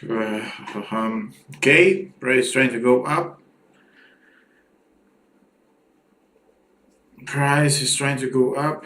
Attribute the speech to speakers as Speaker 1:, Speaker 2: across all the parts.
Speaker 1: Okay, price trying to go up. Price is trying to go up.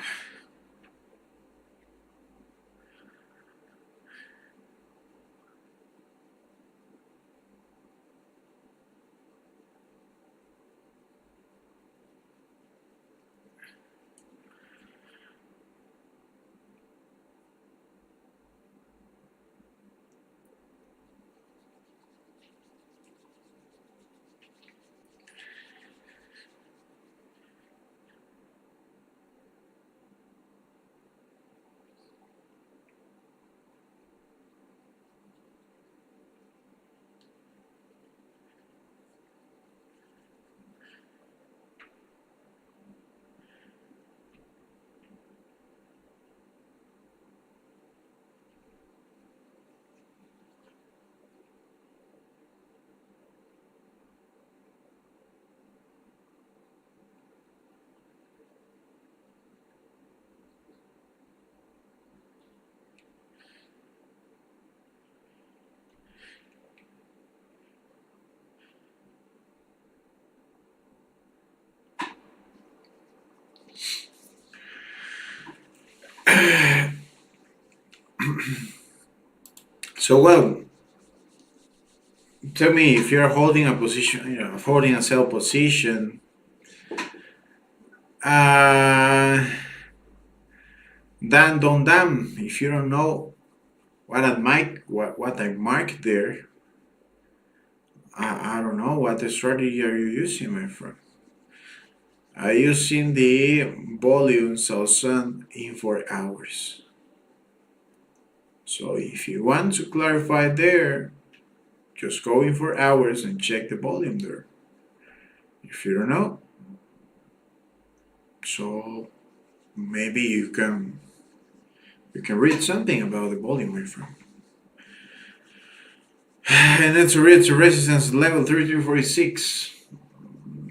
Speaker 1: So well, tell me if you're holding a position, holding a sell position. Dan don't damn. If you don't know what I marked there, I don't know what the strategy are you using, my friend. I'm using the volume 1000 in 4 hours. So if you want to clarify there, just go in 4 hours and check the volume there. If you don't know, so maybe you can read something about the volume, my friend. And it's a resistance level 3346.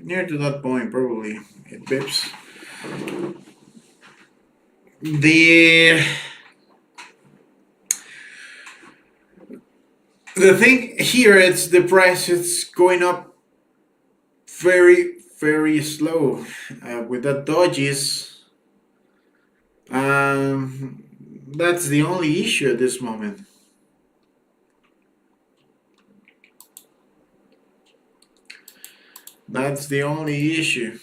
Speaker 1: Near to that point, probably 8 pips. The the thing here is the price is going up very slow with that dodges. Um, that's the only issue at this moment. That's the only issue.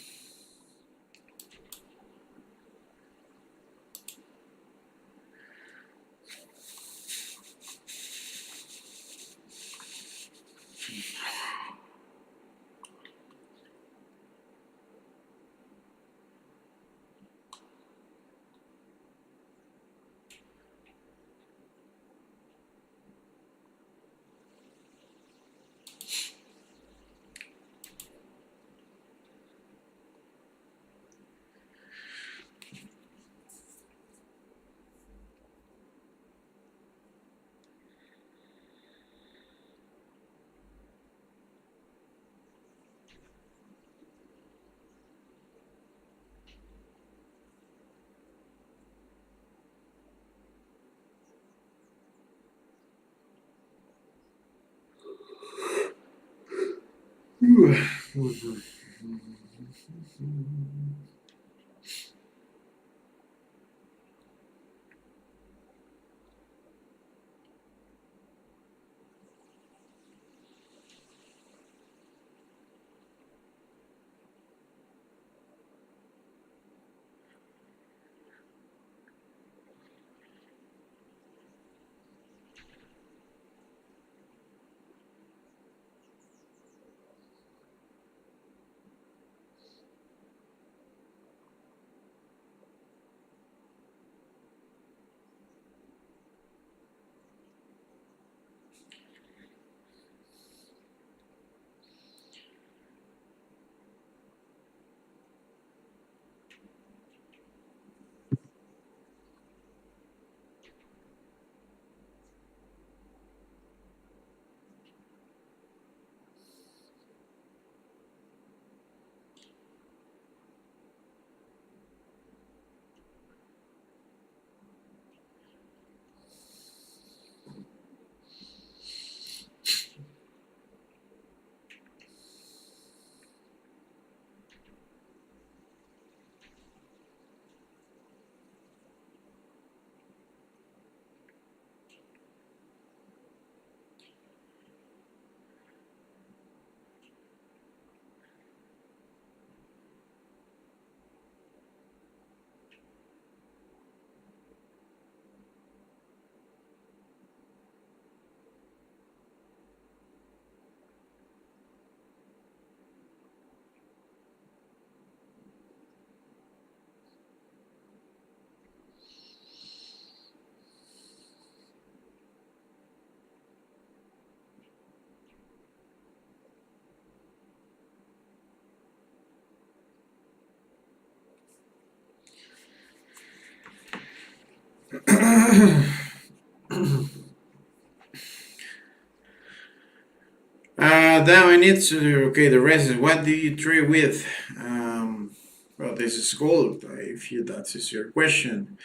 Speaker 1: Now I need to. Okay, the rest is what do you trade with? Um, well, this is gold. If you that is your question.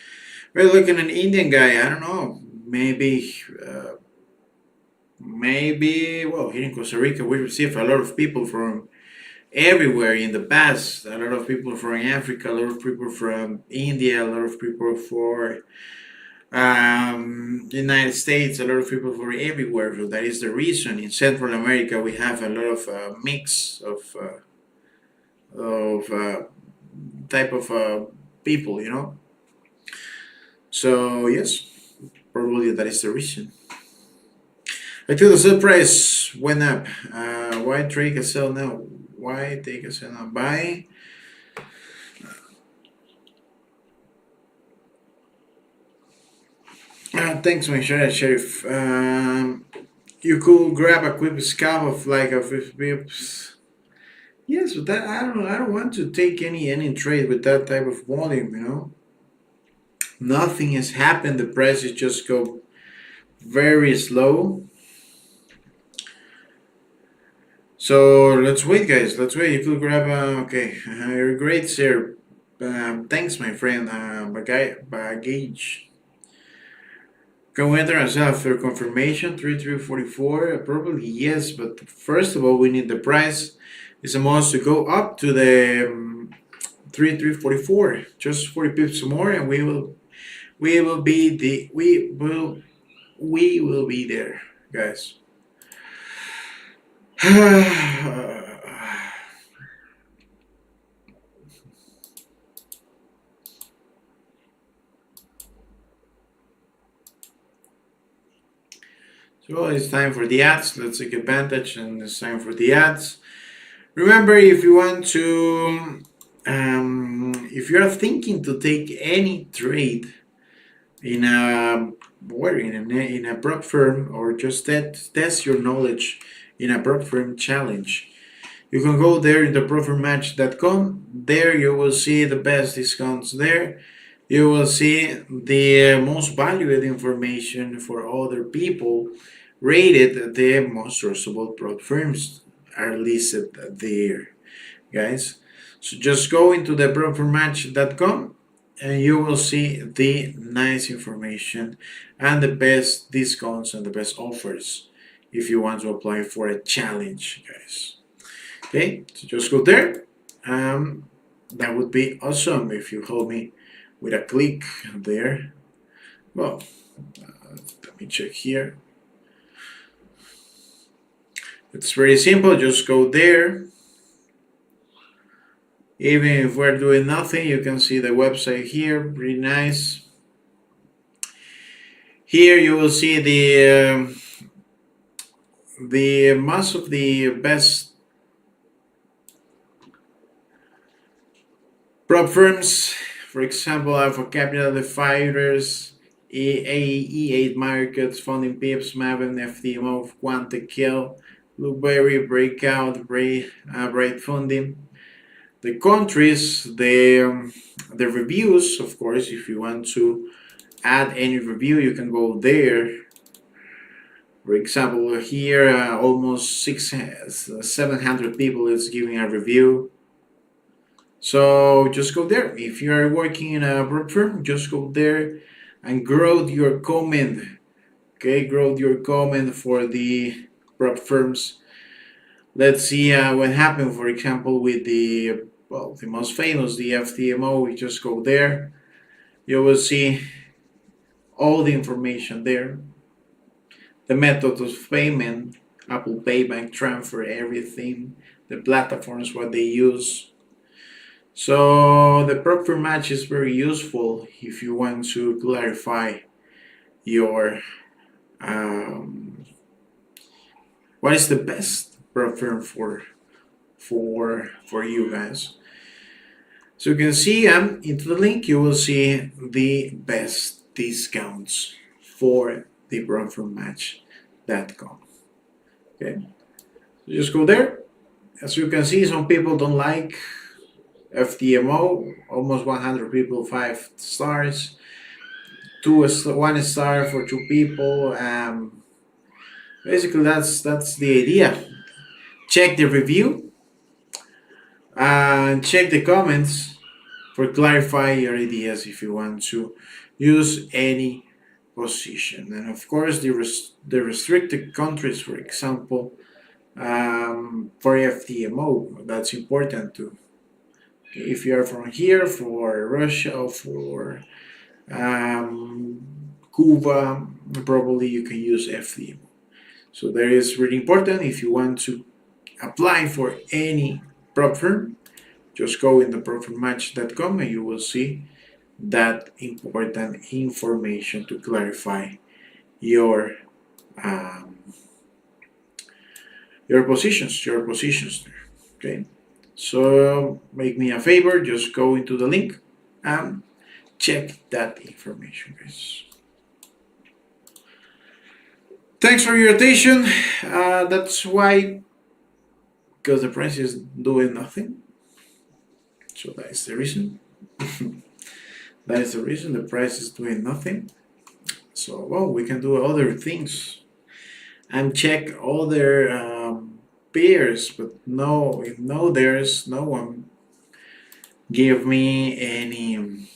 Speaker 1: We're looking at an Indian guy. I don't know. Maybe. Well, here in Costa Rica, we receive a lot of people from everywhere in the past. A lot of people from Africa, a lot of people from India, a lot of people for United States, a lot of people from everywhere. So that is the reason. In Central America, we have a lot of mix of type of people, you know. So yes, probably that is the reason. Until the sell price went up. Why trade a sell now? Why take a sell now? Buy. Thanks, my sheriff. You could grab a quick scalp of like a 50 pips. Yes, but that I don't want to take any trade with that type of volume. You know, nothing has happened. The price is just go very slow. So let's wait, guys. Let's wait. You could grab. Okay, you're great, sir. Thanks, my friend. Baggage. Can we enter ourselves after confirmation? 3344? Probably yes, but first of all, we need the price. It's a must to go up to the 3344. Just 40 pips more, and we will be there, guys. So it's time for the ads. Let's take advantage, and it's time for the ads. Remember, if you want to, if you are thinking to take any trade in a in a prop firm or just test your knowledge in a prop firm challenge, you can go there in the propfirmmatch.com. There you will see the best discounts there. You will see the most valued information for other people rated the most trustable prop firms are listed there, guys. So just go into the propfirmmatch.com and you will see the nice information and the best discounts and the best offers if you want to apply for a challenge, guys. Okay, so just go there. That would be awesome if you help me with a click there. Well, let me check here. It's very simple. Just go there. Even if we're doing nothing, you can see the website here. Pretty nice. Here you will see the most of the best prop firms. For example, Alpha Capital, The Fighters, E8 Markets, Funding Pips, Maven, FTMO, Quantikill, Blueberry, Breakout, Bright Funding. The countries, the reviews, of course, if you want to add any review, you can go there. For example, here almost 700 people is giving a review. So just go there. If you are working in a prop firm, just go there and grow your comment. Okay, grow your comment for the prop firms. Let's see what happened, for example, with the most famous, the FTMO. We just go there. You will see all the information there. The method of payment, Apple Pay, bank transfer, everything. The platforms, what they use. So the prop firm match is very useful if you want to clarify your what is the best prop firm for you guys. So you can see into the link you will see the best discounts for the propfirmmatch.com. Okay, so just go there. As you can see, some people don't like FTMO, almost 100 people 5 stars. one star for two people. Basically, that's the idea. Check the review and check the comments for clarify your ideas if you want to use any position. And of course, the restricted countries, for example, for FTMO, that's important too. If you are from here, for Russia or for Cuba, probably you can use FTMO. So that is really important. If you want to apply for any prop firm, just go in the propfirmmatch.com and you will see that important information to clarify your um, your positions there. Okay, so make me a favor, just go into the link and check that information, guys. Thanks for your attention. That's why, because the price is doing nothing. So that is the reason. That is the reason the price is doing nothing. So well, we can do other things and check other pairs, but there's no one give me any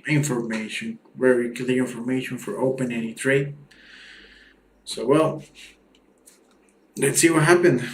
Speaker 1: information, very clear information for open any trade. So well, let's see what happened.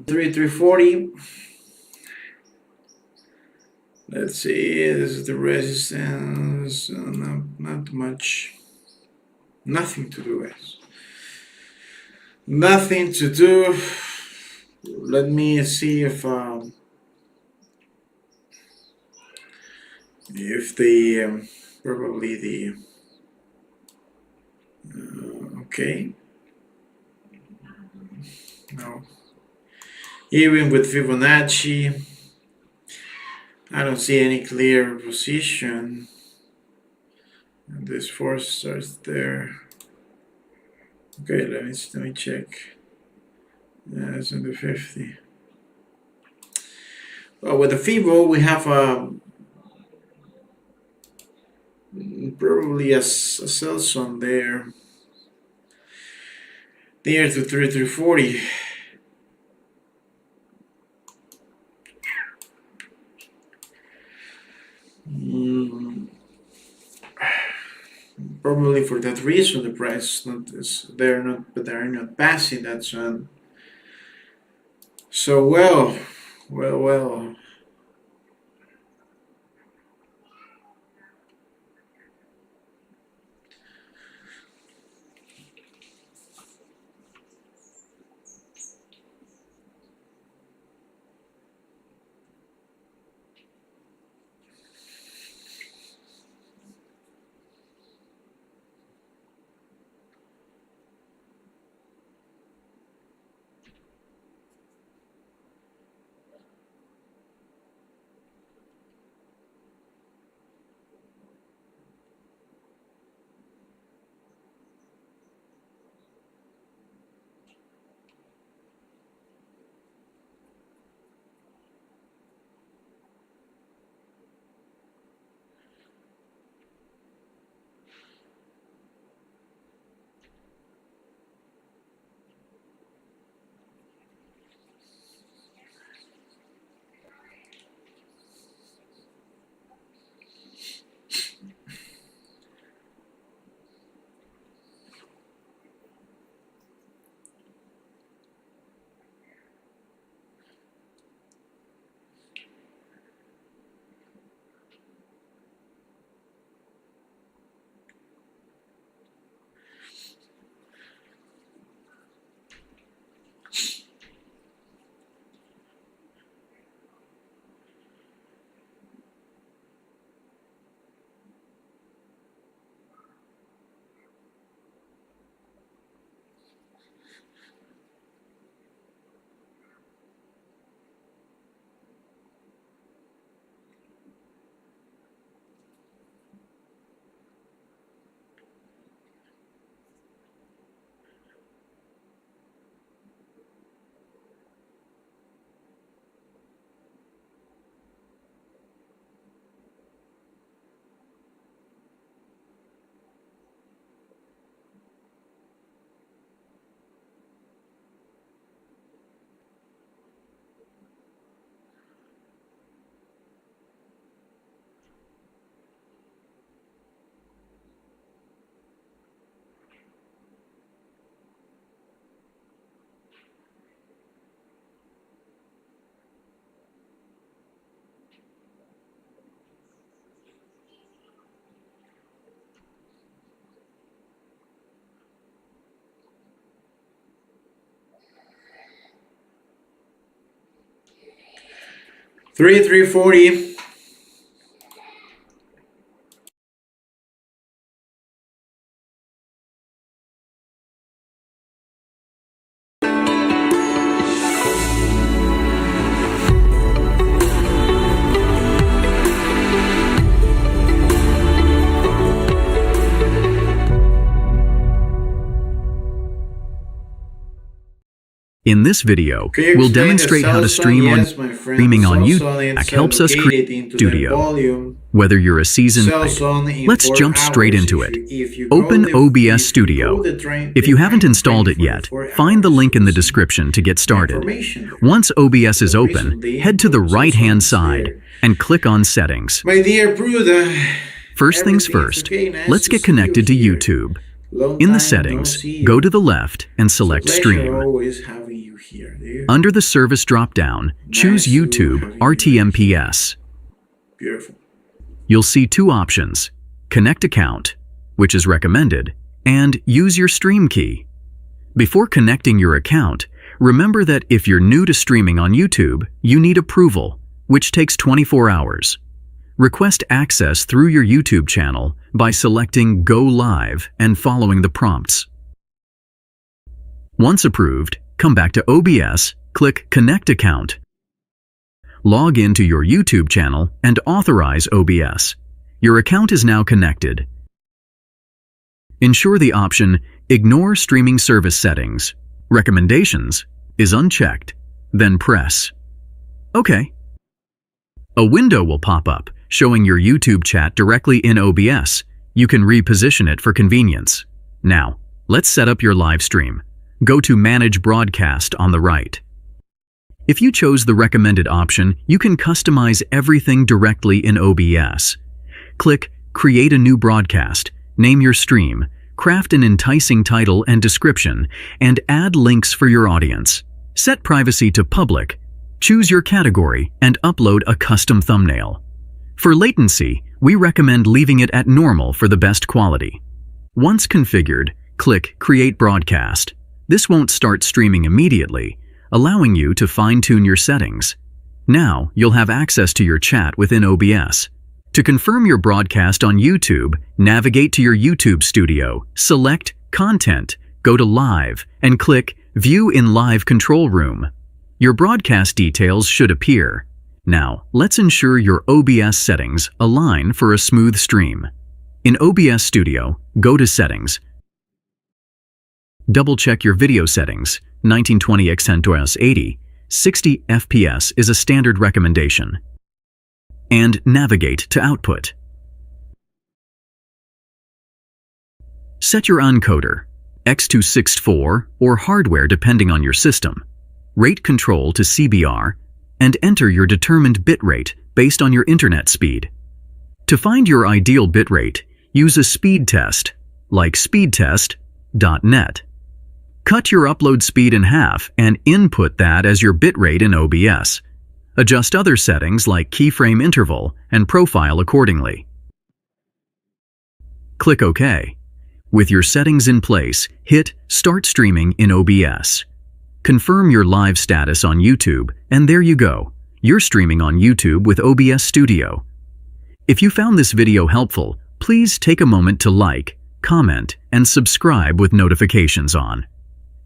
Speaker 1: Three 40. Let's see. This is the resistance. Not much. Nothing to do, guys. Nothing to do. Let me see if the probably the okay. No. Even with Fibonacci, I don't see any clear position. And this force starts there. Okay, let me check. Yeah, it's in the 50. Well, with the Fibo, we have probably a sell zone there, near to 3340. Probably for that reason, the price they're not passing that zone. So well. 340.
Speaker 2: In this video,
Speaker 1: Can you
Speaker 2: we'll
Speaker 1: explain the
Speaker 2: demonstrate how to
Speaker 1: cell zone?
Speaker 2: stream on
Speaker 1: Yes, my friend.
Speaker 2: streaming
Speaker 1: The
Speaker 2: on
Speaker 1: cell
Speaker 2: YouTube.
Speaker 1: zone is
Speaker 2: Helps us create
Speaker 1: located into the
Speaker 2: studio.
Speaker 1: volume.
Speaker 2: Whether you're a seasoned
Speaker 1: Cell
Speaker 2: guide,
Speaker 1: zone in
Speaker 2: let's
Speaker 1: 4
Speaker 2: jump straight
Speaker 1: hours.
Speaker 2: into
Speaker 1: If
Speaker 2: it.
Speaker 1: you, if you
Speaker 2: Open
Speaker 1: go the,
Speaker 2: OBS
Speaker 1: if
Speaker 2: Studio.
Speaker 1: You go the train,
Speaker 2: If
Speaker 1: the
Speaker 2: you haven't
Speaker 1: time
Speaker 2: installed
Speaker 1: frame
Speaker 2: it
Speaker 1: for the
Speaker 2: yet,
Speaker 1: 4
Speaker 2: find the
Speaker 1: hours,
Speaker 2: link in
Speaker 1: you'll
Speaker 2: the
Speaker 1: see
Speaker 2: description to get started.
Speaker 1: information there.
Speaker 2: Once OBS is
Speaker 1: The
Speaker 2: open,
Speaker 1: reason the
Speaker 2: head to the
Speaker 1: cell zone
Speaker 2: right-hand
Speaker 1: is
Speaker 2: side
Speaker 1: there.
Speaker 2: and click on Settings.
Speaker 1: My dear brother,
Speaker 2: First things
Speaker 1: everything is
Speaker 2: first,
Speaker 1: okay. Nice
Speaker 2: let's
Speaker 1: to
Speaker 2: get
Speaker 1: see you
Speaker 2: connected to
Speaker 1: here.
Speaker 2: YouTube.
Speaker 1: Long
Speaker 2: In the
Speaker 1: time no
Speaker 2: settings,
Speaker 1: see
Speaker 2: go
Speaker 1: you.
Speaker 2: to the left and
Speaker 1: It's a
Speaker 2: select
Speaker 1: pleasure
Speaker 2: Stream.
Speaker 1: always having you here, dear.
Speaker 2: Under the service drop-down, choose
Speaker 1: Nice to
Speaker 2: YouTube
Speaker 1: have you
Speaker 2: RTMPS.
Speaker 1: Beautiful.
Speaker 2: You'll see two options: Connect Account, which is recommended, and Use your stream key. Before connecting your account, remember that if you're new to streaming on YouTube, you need approval, which takes 24 hours. Request access through your YouTube channel by selecting Go Live and following the prompts. Once approved, come back to OBS, click Connect Account. Log into your YouTube channel and authorize OBS. Your account is now connected. Ensure the option Ignore Streaming Service Settings, Recommendations is unchecked, then press OK. A window will pop up showing your YouTube chat directly in OBS. You can reposition it for convenience. Now, let's set up your live stream. Go to Manage Broadcast on the right. If you chose the recommended option, you can customize everything directly in OBS. Click Create a new broadcast, name your stream, craft an enticing title and description, and add links for your audience. Set privacy to public, choose your category, and upload a custom thumbnail. For latency, we recommend leaving it at normal for the best quality. Once configured, click Create Broadcast. This won't start streaming immediately, allowing you to fine-tune your settings. Now, you'll have access to your chat within OBS. To confirm your broadcast on YouTube, navigate to your YouTube studio, select Content, go to Live, and click View in Live Control Room. Your broadcast details should appear. Now, let's ensure your OBS settings align for a smooth stream. In OBS Studio, go to Settings. Double-check your video settings. 1920 x 1080, 60 FPS is a standard recommendation. And navigate to Output. Set your encoder, X264 or hardware depending on your system. Rate control to CBR, and enter your determined bitrate based on your internet speed. To find your ideal bitrate, use a speed test, like speedtest.net. Cut your upload speed in half and input that as your bitrate in OBS. Adjust other settings like keyframe interval and profile accordingly. Click OK. With your settings in place, hit Start Streaming in OBS. Confirm your live status on YouTube, and there you go. You're streaming on YouTube with OBS Studio. If you found this video helpful, please take a moment to like, comment, and subscribe with notifications on.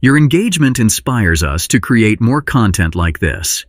Speaker 2: Your engagement inspires us to create more content like this.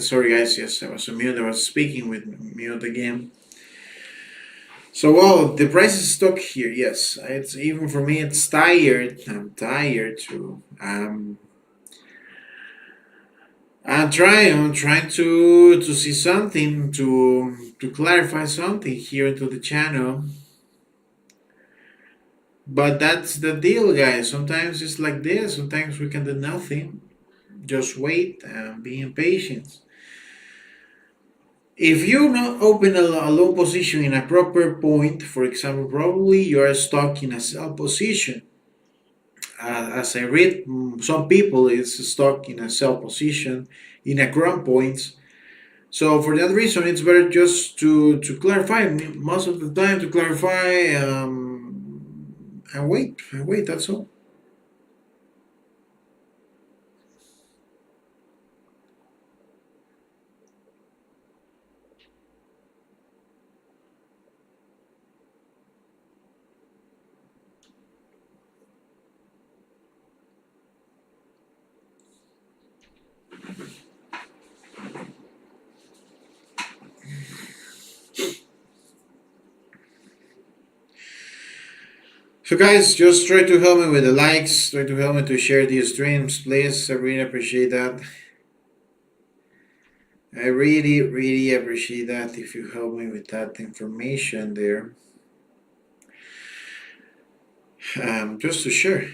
Speaker 1: Sorry guys, yes, I was on mute. I was speaking with mute again. So well, the price is stuck here. Yes, it's even for me. It's tired. I'm tired too. I'm trying to see something to clarify something here into the channel. But that's the deal, guys. Sometimes it's like this. Sometimes we can do nothing. Just wait and be impatient. If you not open a low position in a proper point, for example, probably you are stuck in a sell position. As I read, some people is stuck in a sell position in a ground point. So for that reason, it's better just to clarify most of the time to clarify and wait. That's all. So guys, just try to help me with the likes. Try to help me to share these streams, please. I really appreciate that. I really appreciate that if you help me with that information there. Just to share.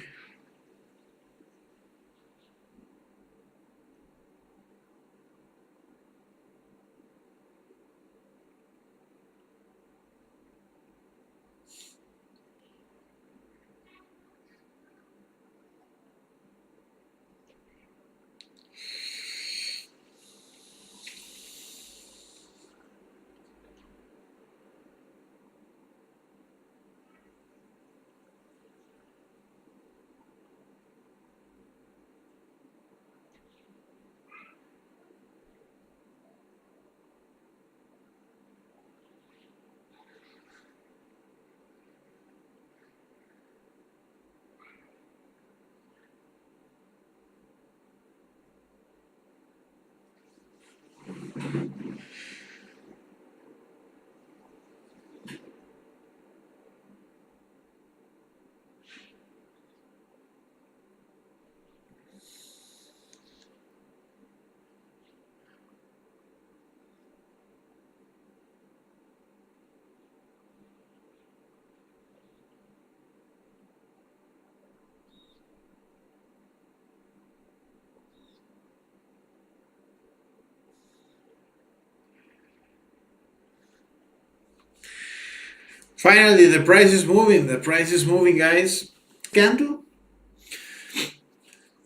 Speaker 1: Finally, the price is moving. The price is moving, guys. Candle.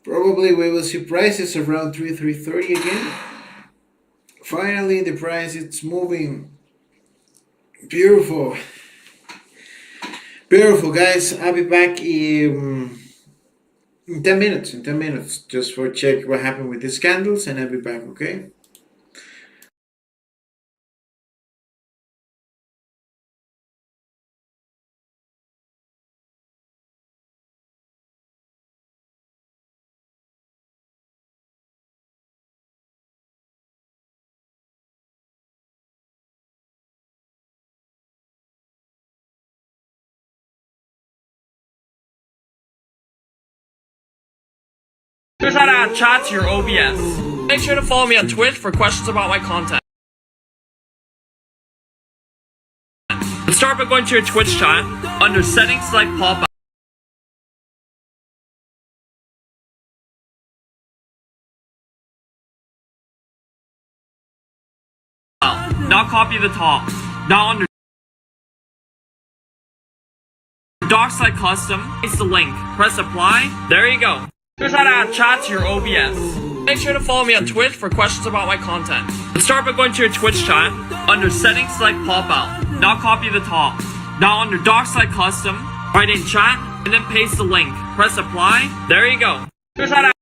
Speaker 1: Probably we will see prices around 330 again. Finally, the price is moving. Beautiful. Beautiful, guys. I'll be back in 10 minutes. In 10 minutes. Just for check what happened with these candles, and I'll be back, okay?
Speaker 3: Here's how to add chat to your OBS. Make sure to follow me on Twitch for questions about my content. Let's start by going to your Twitch chat. Under settings, select pop out. Now copy the top. Now under doc, select custom. Paste the link. Press apply. There you go. Here's how to add chat to your OBS. Make sure to follow me on Twitch for questions about my content. Let's start by going to your Twitch chat. Under settings, select pop out. Now copy the top. Now under doc, select custom. Write in chat and then paste the link. Press apply. There you go. Here's how to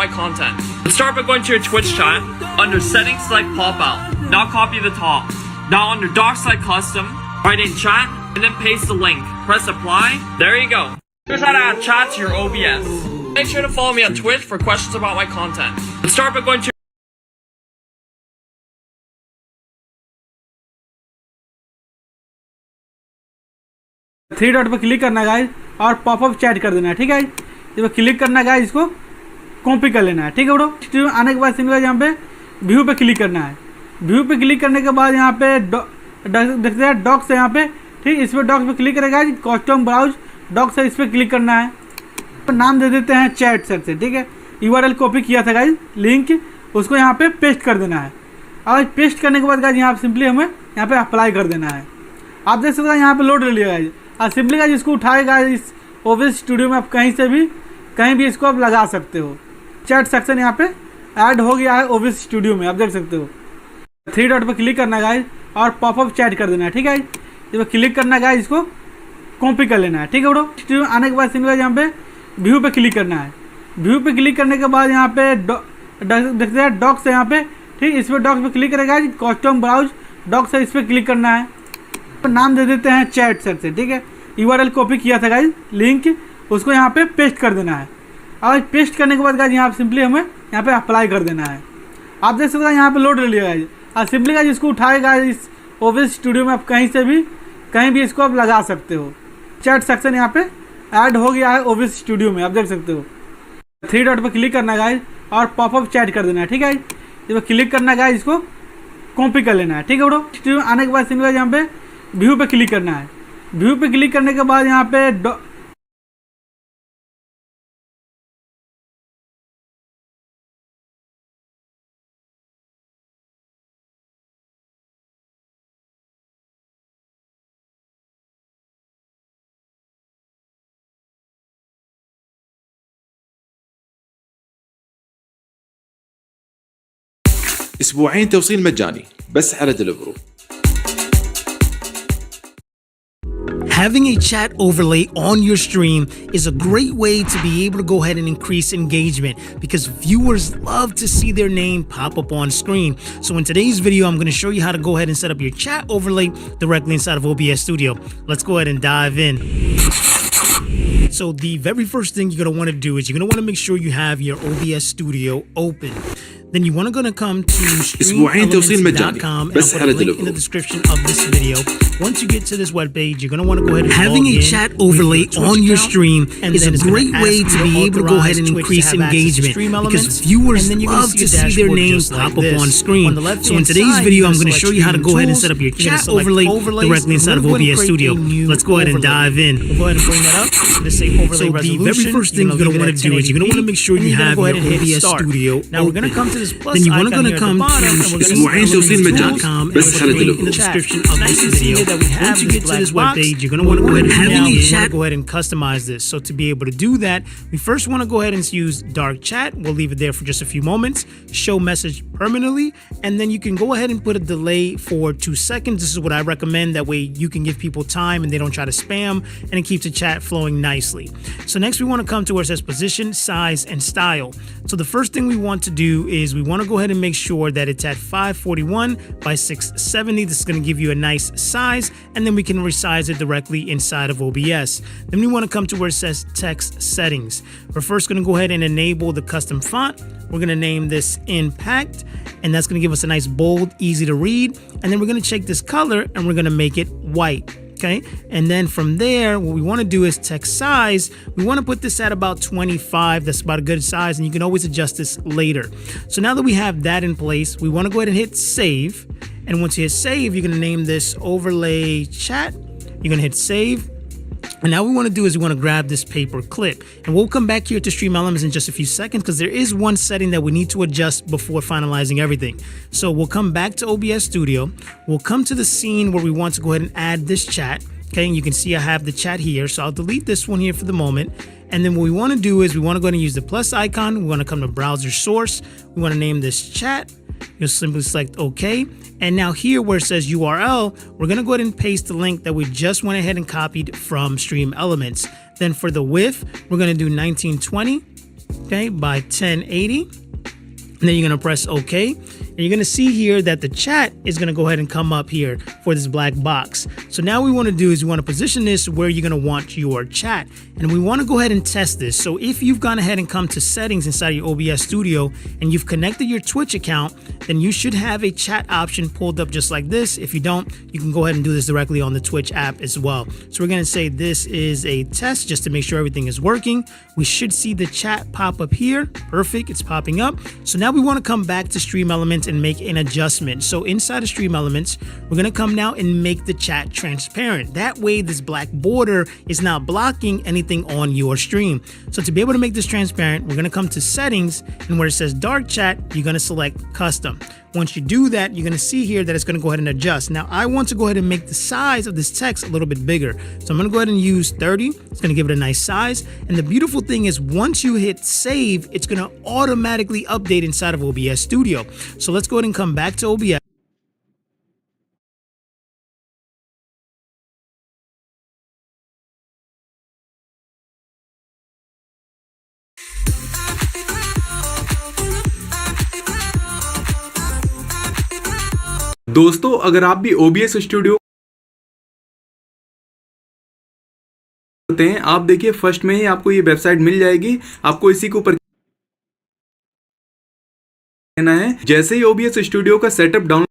Speaker 3: my content. Let's start by going to your Twitch chat. Under settings, select pop out. Now copy the top. Now under doc, select custom. Write in chat and then paste the link. Press apply. There you go. Here's how to add chat to your OBS. Make sure to follow me on Twitch for questions about my content. Let's start by going to
Speaker 4: 3 dot पर click करना guys और popup chat कर देना है। ठीक है, जब click करना है गाइस, इसको कॉपी कर लेना है। ठीक है ब्रो, आने के बाद सिंपल यहाँ पे व्यू पे क्लिक करना है। व्यू पे क्लिक करने के बाद यहाँ पे देखते हैं डॉक्स है यहाँ पे। ठीक, इस पर डॉक्स पे क्लिक करेगा, कस्टम ब्राउज डॉक्स है, इस पर क्लिक करना है। तो नाम दे देते हैं चैट सर से। ठीक है, URL कॉपी किया था गाइज, लिंक उसको यहाँ पे पेस्ट कर देना है। और पेस्ट करने के बाद गाइज यहाँ सिंपली हमें यहाँ पे अप्लाई कर देना है। आप देख सकते हैं यहाँ पे लोड ले लिया गाइज। और सिंपली गाइज इसको उठाएगा, इस OBS स्टूडियो में आप कहीं भी इसको आप लगा सकते हो। चैट सेक्शन यहाँ पे ऐड हो गया है OBS स्टूडियो में, आप देख सकते हो। 3 डॉट पर क्लिक करना है गाइज और पॉपअप चैट कर देना है। ठीक है, जब क्लिक करना है गाइज, इसको कॉपी कर लेना है। ठीक है ब्रो, आने के बाद सिंपल यहाँ पे व्यू पे क्लिक करना है। व्यू पे क्लिक करने के बाद यहाँ पे देखते हैं डॉक्स है यहाँ पे। ठीक, इस पर डॉक्स पे क्लिक करेगा, कस्टम ब्राउज डॉक्स है, इस पर क्लिक करना है। तो नाम दे देते हैं चैट सर से। ठीक है, URL कॉपी किया था गाइज, लिंक उसको यहाँ पे पेस्ट कर देना है। और पेस्ट करने के बाद गाइज यहाँ सिंपली हमें यहाँ पे अप्लाई कर देना है। आप देख सकते हैं यहाँ पे लोड ले लिया गाइज। और सिंपली गाइज इसको उठाएगा, इस OBS स्टूडियो में आप कहीं भी इसको आप लगा सकते हो। चैट सेक्शन यहाँ पे ऐड हो गया है OBS स्टूडियो में, आप देख सकते हो। 3 डॉट पर क्लिक करना है गाइज और पॉपअप चैट कर देना है। ठीक है, जब क्लिक करना है गाइज, इसको कॉपी कर लेना है। ठीक है ब्रो, आने के बाद सिंपल यहाँ पे व्यू पे क्लिक करना है। व्यू पे क्लिक करने के बाद यहाँ पे
Speaker 5: اسبوعين توصيل مجاني بس على دليفرو.
Speaker 6: Having a chat overlay on your stream is a great way to be able to go ahead and increase engagement because viewers love to see their name pop up on screen. So in today's video, I'm going to show you how to go ahead and set up your chat overlay directly inside of OBS Studio. Let's go ahead and dive in. So the very first thing you're going to want to do is you're going to want to make sure you have your OBS Studio open. Then you want to come to streamelements.com and I'll put a link in the description of this video. Once you get to this webpage, you're going to want to go ahead and having a chat overlay on your stream is a great way to be able to go ahead and increase engagement because viewers love to see their name pop up on screen. So in today's video, I'm going to show you how to go ahead and set up your chat overlay directly inside of OBS Studio. Let's go ahead and dive in.
Speaker 3: Go ahead and bring that up. So
Speaker 6: the very first thing you're going to want to do is you're going to want to make sure you have your OBS Studio
Speaker 3: open. Now we're going to come to this plus
Speaker 6: then you want
Speaker 3: icon
Speaker 6: to
Speaker 3: here
Speaker 6: come
Speaker 3: at the bottom,
Speaker 6: to
Speaker 3: and we're going to
Speaker 6: streamelements.com and put a link in the description of this video. Once you get to this webpage, you're going to want to go ahead and having a chat.
Speaker 3: Go ahead and customize this. So to be able to do that, we first want to go ahead and use dark chat. We'll leave it there for just a few moments. Show message permanently, and then you can go ahead and put a delay for 2 seconds. This is what I recommend. That way you can give people time and they don't try to spam, and it keeps the chat flowing nicely. So next we want to come to where it says position, size, and style. So the first thing we want to do is we want to go ahead and make sure that it's at 541 by 670. This is going to give you a nice size, and then we can resize it directly inside of OBS. Then we want to come to where it says text settings. We're first going to go ahead and enable the custom font. We're going to name this Impact, and that's going to give us a nice bold, easy to read. And then we're going to check this color and we're going to make it white. Okay, and then from there, what we want to do is text size. We want to put this at about 25. That's about a good size, and you can always adjust this later. So now that we have that in place, we want to go ahead and hit save. And once you hit save, you're going to name this overlay chat. You're going to hit save. And now what we want to do is we want to grab this paper clip, and we'll come back here to Stream Elements in just a few seconds because there is one setting that we need to adjust before finalizing everything. So we'll come back to OBS Studio. We'll come to the scene where we want to go ahead and add this chat. Okay, and you can see I have the chat here. So I'll delete this one here for the moment. And then what we want to do is we want to go ahead and use the plus icon. We want to come to browser source. We want to name this chat. You'll simply select OK. And now here where it says URL, we're going to go ahead and paste the link that we just went ahead and copied from Stream Elements. Then for the width, we're going to do 1920, okay, by 1080. And then you're going to press OK.
Speaker 6: and you're going to see here that the chat is going to go ahead and come up here for this black box. So now what we want to do is we want to position this where you're going to want your chat, and we want to go ahead and test this. So if you've gone ahead and come to settings inside your OBS Studio and you've connected your Twitch account, then you should have a chat option pulled up just like this. If you don't, you can go ahead and do this directly on the Twitch app as well. So we're going to say this is a test just to make sure everything is working. We should see the chat pop up here. Perfect, it's popping up. So now we want to come back to Stream Elements and make an adjustment. So inside of Stream Elements, we're going to come now and make the chat transparent. That way this black border is not blocking anything on your stream. So to be able to make this transparent, we're going to come to settings, and where it says dark chat, you're going to select custom. Once you do that, you're going to see here that it's going to go ahead and adjust. Now I want to go ahead and make the size of this text a little bit bigger. So I'm going to go ahead and use 30. It's going to give it a nice size. And the beautiful thing is once you hit save, it's going to automatically update inside of OBS Studio. So let's go ahead and come back to OBS.
Speaker 7: दोस्तों अगर आप भी OBS studio करते हैं, आप देखिए first में ही आपको ये वेबसाइट मिल जाएगी। आपको इसी के ऊपर लेना है। जैसे ही OBS स्टूडियो का सेटअप डाउनलोड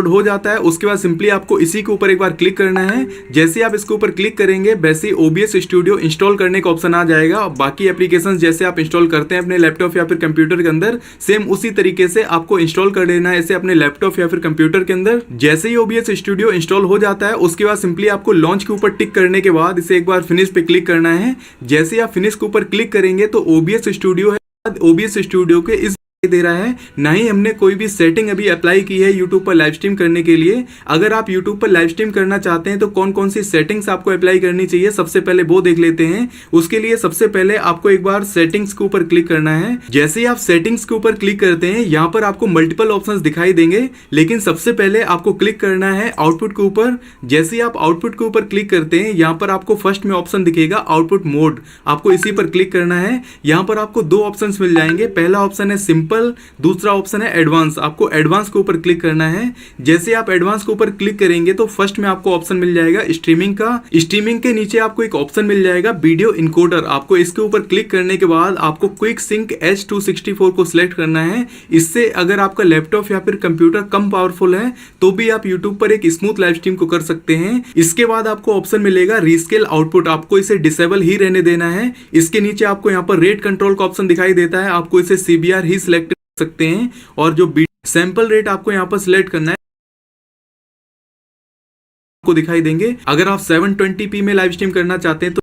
Speaker 7: हो जाता है, उसके बाद सिंपली आपको इसी के ऊपर एक बार क्लिक करना है। जैसे ही आप इसके ऊपर क्लिक करेंगे वैसे ही OBS स्टूडियो इंस्टॉल करने का ऑप्शन आ जाएगा। बाकी एप्लीकेशंस जैसे आप इंस्टॉल करते हैं अपने लैपटॉप या फिर कंप्यूटर के अंदर, सेम उसी तरीके से आपको इंस्टॉल कर लेना है इसे अपने लैपटॉप या फिर कंप्यूटर के अंदर। जैसे ही OBS स्टूडियो इंस्टॉल हो जाता है, उसके बाद सिंपली आपको लॉन्च के ऊपर टिक करने के बाद इसे एक बार फिनिश पे क्लिक करना है। जैसे ही आप फिनिश के ऊपर क्लिक करेंगे तो OBS स्टूडियो है, OBS स्टूडियो के इस दे रहा है, ना ही हमने कोई भी सेटिंग अभी अप्लाई की है YouTube पर लाइव स्ट्रीम करने के लिए। अगर आप YouTube पर लाइव स्ट्रीम करना चाहते हैं तो कौन कौन सी सेटिंग्स आपको अप्लाई करनी चाहिए, सबसे पहले वो देख लेते हैं। उसके लिए सबसे पहले आपको एक बार सेटिंग्स के ऊपर क्लिक करना है। जैसे ही आप सेटिंग्स के ऊपर क्लिक करते हैं, यहाँ पर आपको मल्टीपल ऑप्शंस दिखाई देंगे, लेकिन सबसे पहले आपको क्लिक करना है आउटपुट के ऊपर। जैसे ही आप आउटपुट के ऊपर क्लिक करते हैं, यहाँ पर आपको फर्स्ट में ऑप्शन दिखेगा आउटपुट मोड, आपको इसी पर क्लिक करना है। यहाँ पर आपको दो ऑप्शन मिल जाएंगे। पहला ऑप्शन है सिंपल, दूसरा ऑप्शन है एडवांस। आपको एडवांस के ऊपर क्लिक करना है। जैसे आप एडवांस के ऊपर क्लिक करेंगे तो फर्स्ट में आपको ऑप्शन मिल जाएगा स्ट्रीमिंग का। स्ट्रीमिंग के नीचे आपको एक ऑप्शन मिल जाएगा वीडियो इनकोडर। आपको इसके ऊपर क्लिक करने के बाद आपको क्विक सिंक H264 को सिलेक्ट करना है। इससे अगर आपका लैपटॉप या फिर कंप्यूटर कम पावरफुल है तो भी आप यूट्यूब पर एक स्मूथ लाइव स्ट्रीम को कर सकते हैं। इसके बाद आपको ऑप्शन मिलेगा रीस्केल आउटपुट, आपको इसे डिसेबल ही रहने देना है। इसके नीचे आपको यहाँ पर रेट कंट्रोल का ऑप्शन दिखाई देता है, आपको इसे CBR ही सिलेक्ट सकते हैं। और जो सैंपल रेट आपको यहाँ पर सिलेक्ट करना है, आपको दिखाई देंगे। अगर आप 720p में लाइव स्ट्रीम करना चाहते हैं तो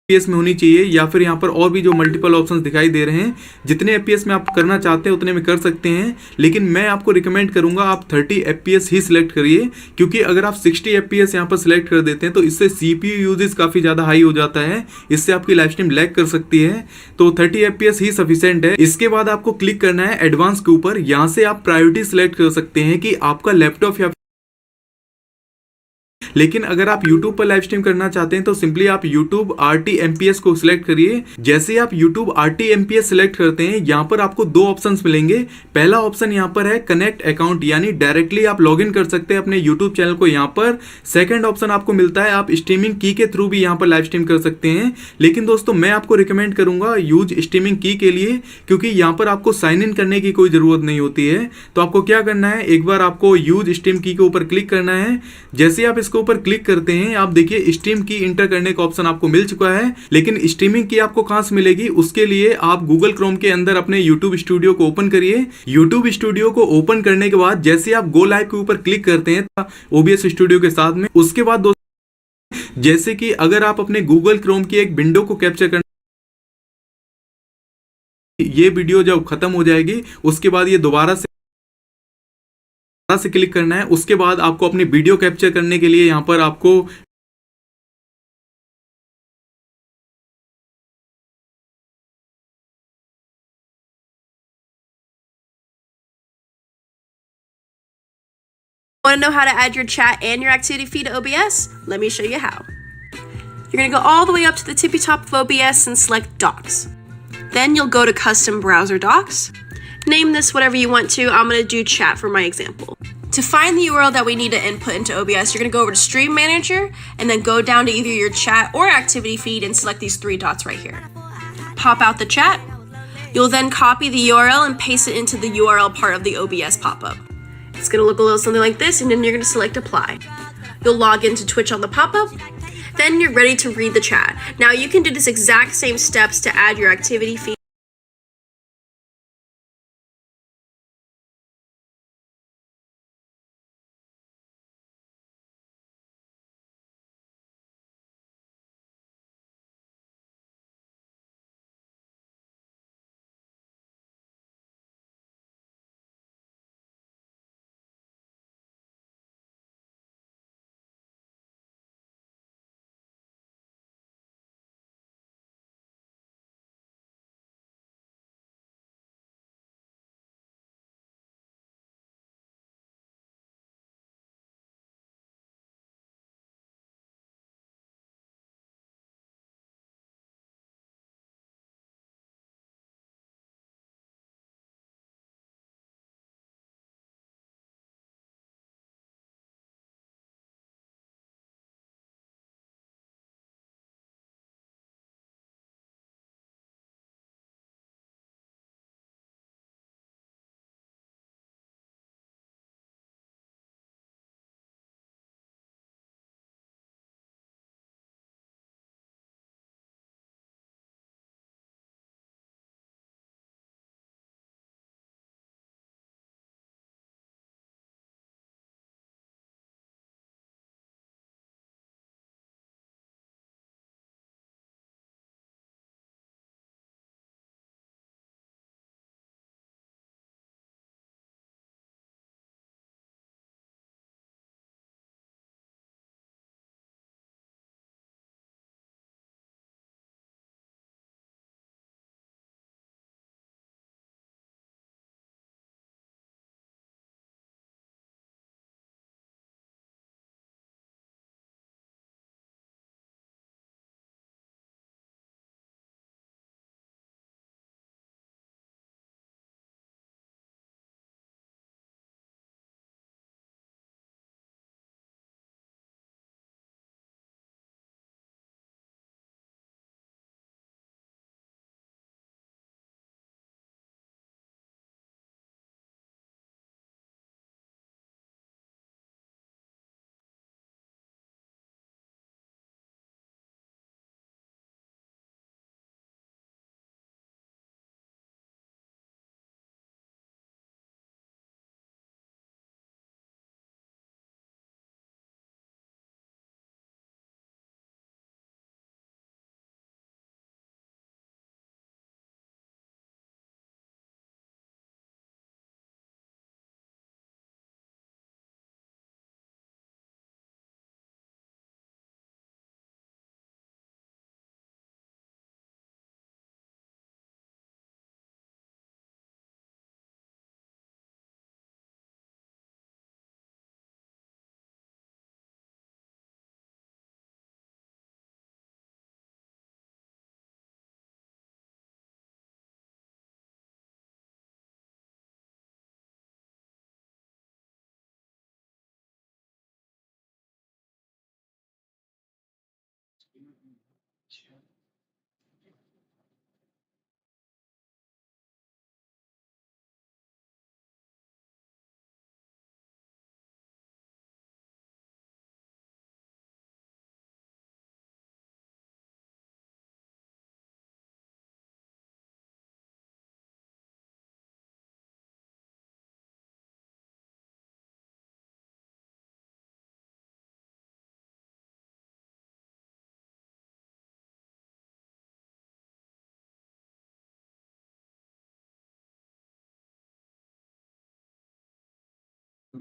Speaker 7: FPS में होनी चाहिए, या फिर यहाँ पर और भी जो मल्टीपल ऑप्शंस दिखाई दे रहे हैं, जितने FPS में आप करना चाहते हैं उतने में कर सकते हैं। लेकिन मैं आपको रिकमेंड करूंगा आप 30 FPS ही सिलेक्ट करिए, क्योंकि अगर आप 60 FPS यहाँ पर सिलेक्ट कर देते हैं तो इससे CPU यूजेस काफ़ी ज़्यादा हाई हो जाता है, इससे आपकी लाइव स्ट्रीम लैग कर सकती है। तो 30 FPS ही सफिशिएंट है। इसके बाद आपको क्लिक करना है एडवांस के ऊपर। यहाँ से आप प्रायोरिटी सिलेक्ट कर सकते हैं कि आपका लैपटॉप या लेकिन अगर आप YouTube पर लाइव स्ट्रीम करना चाहते हैं तो सिंपली आप YouTube RTMPS को सिलेक्ट करिए। जैसे आप YouTube RTMPS सिलेक्ट करते हैं, यहाँ पर आपको दो ऑप्शंस मिलेंगे। पहला ऑप्शन यहाँ पर है कनेक्ट अकाउंट, यानी डायरेक्टली आप लॉगिन कर सकते हैं अपने YouTube चैनल को यहाँ पर। सेकंड ऑप्शन आपको मिलता है आप स्ट्रीमिंग की के थ्रू भी यहाँ पर लाइव स्ट्रीम कर सकते हैं। लेकिन दोस्तों मैं आपको रिकमेंड करूंगा यूज स्ट्रीमिंग की के लिए, क्योंकि यहाँ पर आपको साइन इन करने की कोई जरूरत नहीं होती है। तो आपको क्या करना है, एक बार आपको यूज स्ट्रीम की के ऊपर क्लिक करना है। जैसे आप इसको ऊपर क्लिक करते हैं, आप देखिए स्ट्रीम की इंटर करने का ऑप्शन आपको मिल चुका है। लेकिन स्ट्रीमिंग की आपको कहां से मिलेगी, उसके लिए आप गूगल क्रोम के अंदर अपने YouTube स्टूडियो को ओपन करिए। YouTube स्टूडियो को ओपन करने के बाद जैसे आप गो लाइव के ऊपर क्लिक करते हैं OBS स्टूडियो के साथ में, उसके बाद दोस्तों जैसे कि अगर आप अपने गूगल क्रोम की एक विंडो को कैप्चर करना, ये वीडियो जब खत्म हो जाएगी उसके बाद ये दोबारा से क्लिक करना है। उसके बाद आपको अपनी वीडियो कैप्चर करने के लिए यहां पर आपको
Speaker 8: Want to know how to add your chat and your activity feed to OBS? Let me show you how. You're going to go all the way up to the tippy top of OBS and select Docs. Then you'll go to custom browser docs. Name this whatever you want to. I'm gonna do chat for my example. To find the URL that we need to input into OBS, you're gonna go over to Stream Manager and then go down to either your chat or activity feed and select these three dots right here. Pop out the chat. You'll then copy the URL and paste it into the URL part of the OBS pop-up. It's gonna look a little something like this, and then you're gonna select apply. You'll log into Twitch on the pop-up. Then you're ready to read the chat. Now you can do this exact same steps to add your activity feed.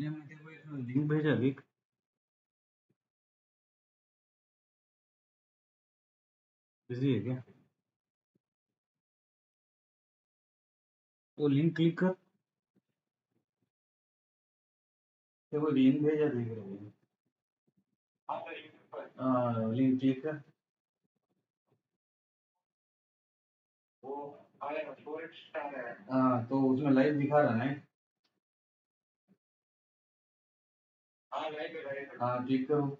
Speaker 4: Link भेजा link busy है क्या? वो link click कर, वो link भेजा देख रहे हैं। हाँ लिंक क्लिक कर। हाँ तो उसमें लाइव दिखा रहा है। हाँ ठीक करो।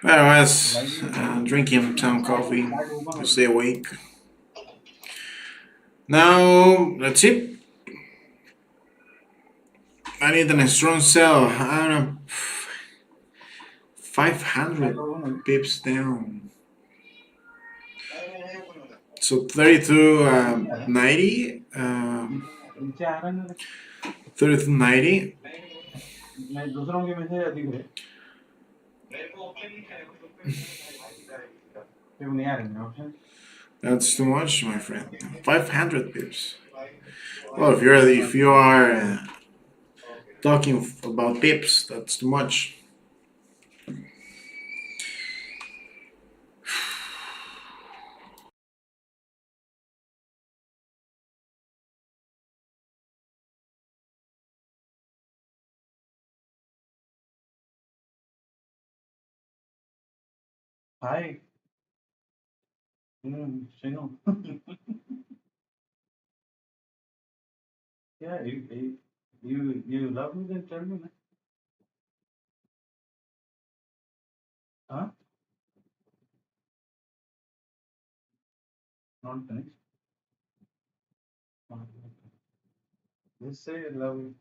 Speaker 1: Well, I was drinking some coffee to stay awake. Now, that's it. I need a strong sell. I don't know. 500 pips down. So 32, 90. 32, 90.
Speaker 4: दूसरों के मैसेज अधिक है।
Speaker 1: That's too much, my friend. 500 pips. Well, if you are talking about pips, that's too much.
Speaker 4: Hi. Shino. Yeah, you love me, then tell me, man. Huh? Not finished. Just say I love you.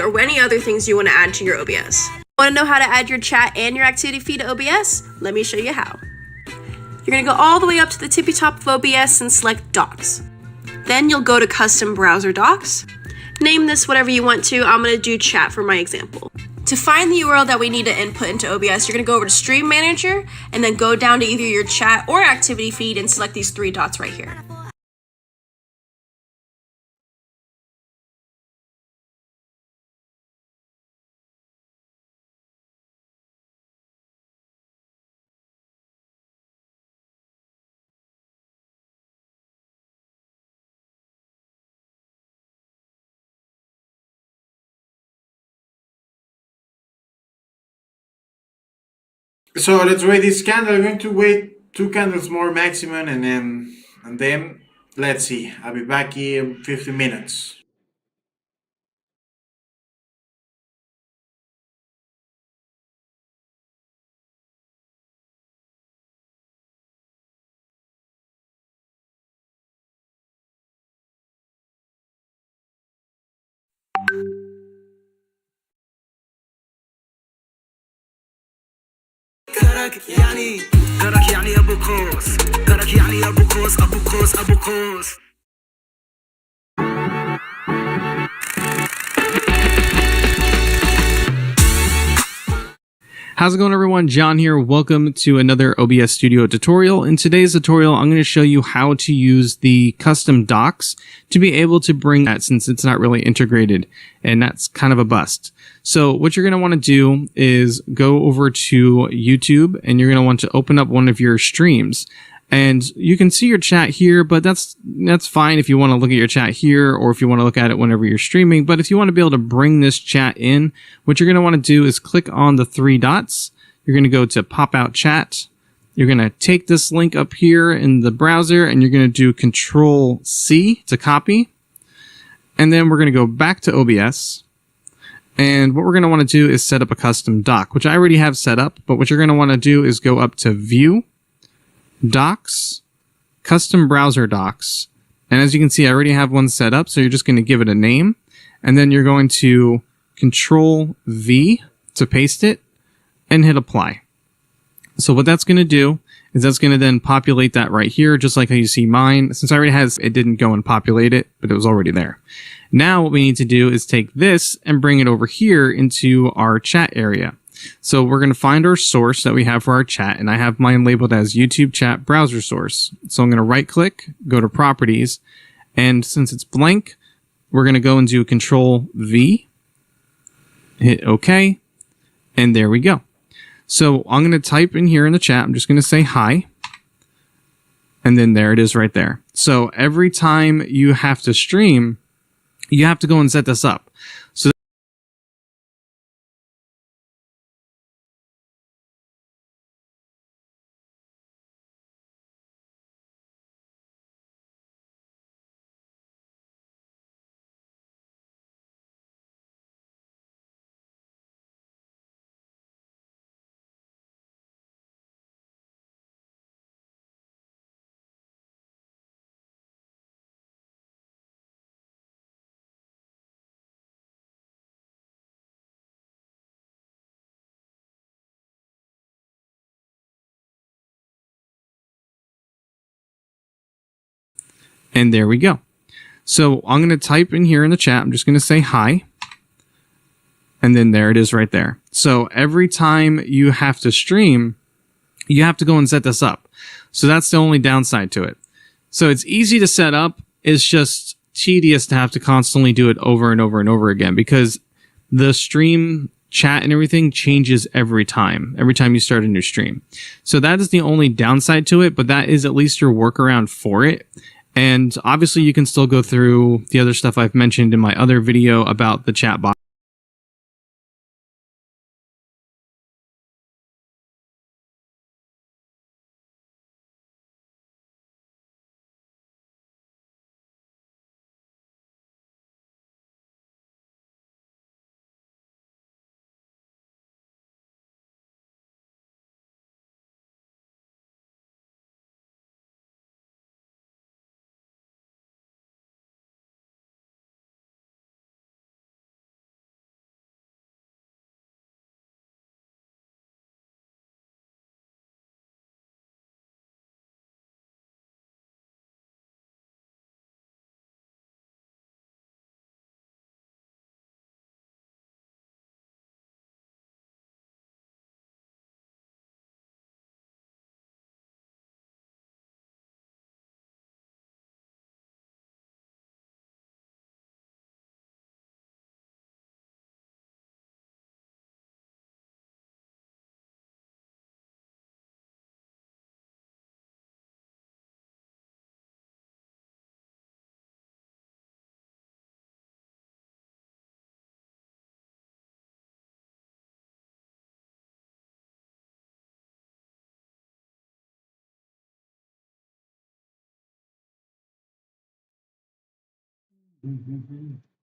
Speaker 8: Or any other things you want to add to your OBS. Want to know how to add your chat and your activity feed to OBS? Let me show you how. You're going to go all the way up to the tippy top of OBS and select Docs. Then you'll go to Custom Browser Docs, Name this whatever you want to. I'm going to do chat for my example. To find the URL that we need to input into OBS, you're going to go over to Stream Manager and then go down to either your chat or activity feed and select these three dots right here.
Speaker 1: So let's wait this candle. I'm going to wait 2 candles more maximum, and then let's see. I'll be back in 15 minutes.
Speaker 9: كرك يعني ابو قوس كرك يعني ابو قوس ابو قوس ابو قوس.
Speaker 10: How's it going, everyone? John here. Welcome to another OBS Studio tutorial. In today's tutorial, I'm going to show you how to use the custom docs to be able to bring that, since it's not really integrated, and that's kind of a bust. So what you're going to want to do is go over to YouTube, and you're going to want to open up one of your streams. And you can see your chat here, but that's fine if you want to look at your chat here, or if you want to look at it whenever you're streaming. But if you want to be able to bring this chat in, what you're going to want to do is click on the three dots. You're going to go to pop out chat. You're going to take this link up here in the browser, and you're going to do Control C to copy. And then we're going to go back to OBS. And what we're going to want to do is set up a custom doc, which I already have set up. But what you're going to want to do is go up to View, Docs, Custom Browser Docs. And as you can see, I already have one set up, so you're just going to give it a name. And then you're going to Control V to paste it and hit Apply. So what that's going to do is that's going to then populate that right here, just like how you see mine. Since I already has, it didn't go and populate it, but it was already there. Now what we need to do is take this and bring it over here into our chat area. So we're going to find our source that we have for our chat, and I have mine labeled as YouTube chat browser source. So I'm going to right click, go to properties, and since it's blank, we're going to go and do Control V, hit OK, and there we go. So I'm going to type in here in the chat, I'm just going to say hi, and then there it is right there. So every time you have to stream, you have to go and set this up. So and there we go. So I'm going to type in here in the chat, I'm just going to say hi, and then there it is right there. So every time you have to stream, you have to go and set this up. So that's the only downside to it. So it's easy to set up, it's just tedious to have to constantly do it over and over and over again, because the stream chat and everything changes every time you start a new stream. So that is the only downside to it, but that is at least your workaround for it. And obviously you can still go through the other stuff I've mentioned in my other video about the chat bot.
Speaker 1: Mm-hmm.